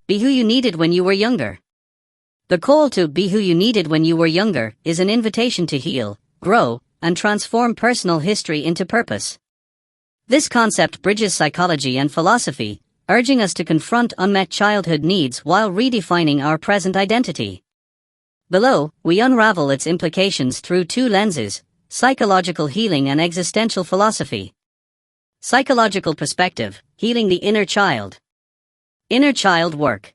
Be who you needed when you were younger. The call to be who you needed when you were younger is an invitation to heal, grow, and transform personal history into purpose. This concept bridges psychology and philosophy, urging us to confront unmet childhood needs while redefining our present identity. Below, we unravel its implications through two lenses: psychological healing and existential philosophy. Psychological perspective: healing the inner child. Inner child work.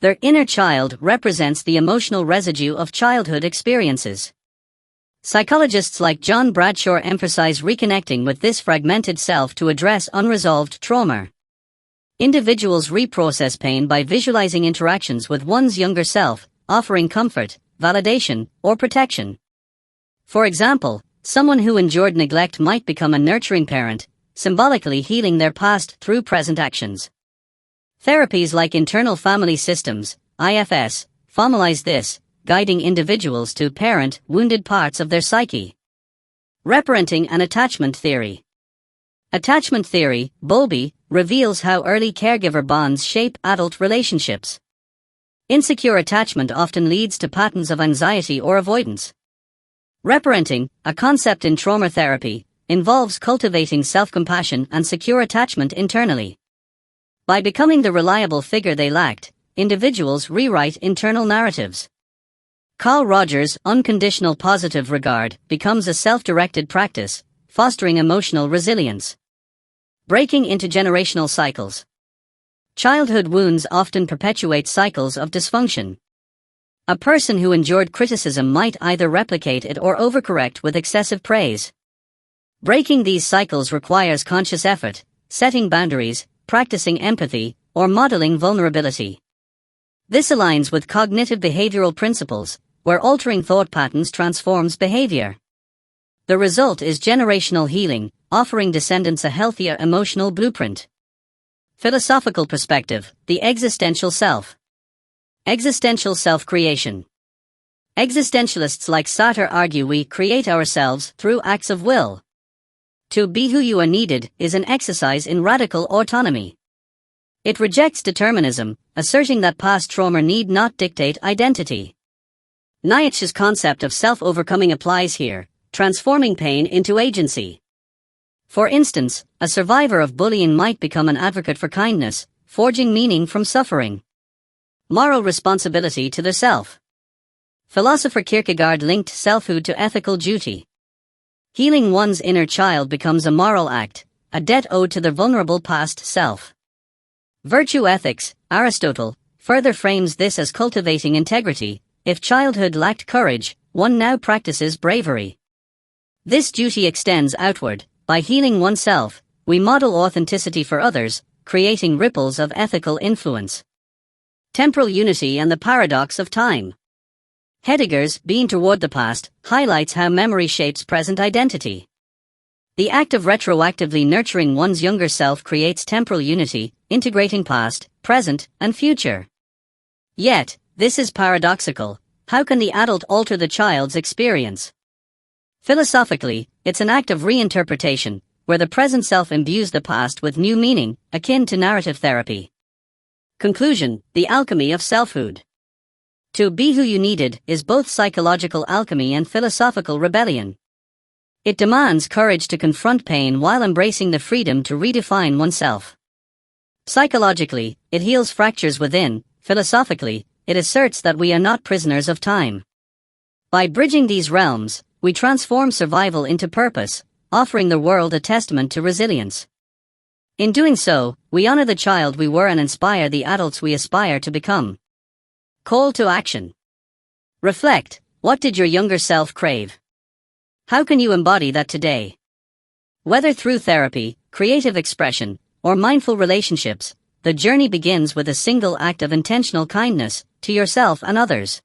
Their inner child represents the emotional residue of childhood experiences. Psychologists like John Bradshaw emphasize reconnecting with this fragmented self to address unresolved trauma. Individuals reprocess pain by visualizing interactions with one's younger self, offering comfort, validation, or protection. For example, someone who endured neglect might become a nurturing parent, symbolically healing their past through present actions. Therapies like internal family systems, IFS, formalize this, guiding individuals to parent wounded parts of their psyche. Reparenting and attachment theory. Attachment theory, Bowlby, reveals how early caregiver bonds shape adult relationships. Insecure attachment often leads to patterns of anxiety or avoidance. Reparenting, a concept in trauma therapy, involves cultivating self-compassion and secure attachment internally. By becoming the reliable figure they lacked, individuals rewrite internal narratives. Carl Rogers' unconditional positive regard becomes a self-directed practice, fostering emotional resilience. Breaking intergenerational cycles. Childhood wounds often perpetuate cycles of dysfunction. A person who endured criticism might either replicate it or overcorrect with excessive praise. Breaking these cycles requires conscious effort, setting boundaries, practicing empathy, or modeling vulnerability. This aligns with cognitive behavioral principles, where altering thought patterns transforms behavior. The result is generational healing, offering descendants a healthier emotional blueprint. Philosophical perspective: the existential self. Existential self-creation. Existentialists like Sartre argue we create ourselves through acts of will. To be who you are needed is an exercise in radical autonomy. It rejects determinism, asserting that past trauma need not dictate identity. Nietzsche's concept of self-overcoming applies here, transforming pain into agency. For instance, a survivor of bullying might become an advocate for kindness, forging meaning from suffering. Moral responsibility to the self. Philosopher Kierkegaard linked selfhood to ethical duty. Healing one's inner child becomes a moral act, a debt owed to the vulnerable past self. Virtue ethics, Aristotle, further frames this as cultivating integrity. If childhood lacked courage, one now practices bravery. This duty extends outward. By healing oneself, we model authenticity for others, creating ripples of ethical influence. Temporal unity and the paradox of time. Heidegger's Being Toward the Past highlights how memory shapes present identity. The act of retroactively nurturing one's younger self creates temporal unity, integrating past, present, and future. Yet, this is paradoxical. How can the adult alter the child's experience? Philosophically, it's an act of reinterpretation, where the present self imbues the past with new meaning, akin to narrative therapy. Conclusion: the alchemy of selfhood. To be who you needed is both psychological alchemy and philosophical rebellion. It demands courage to confront pain while embracing the freedom to redefine oneself. Psychologically, it heals fractures within. Philosophically, it asserts that we are not prisoners of time. By bridging these realms, we transform survival into purpose, offering the world a testament to resilience. In doing so, we honor the child we were and inspire the adults we aspire to become. Call to action. Reflect: what did your younger self crave? How can you embody that today? Whether through therapy, creative expression, or mindful relationships, the journey begins with a single act of intentional kindness to yourself and others.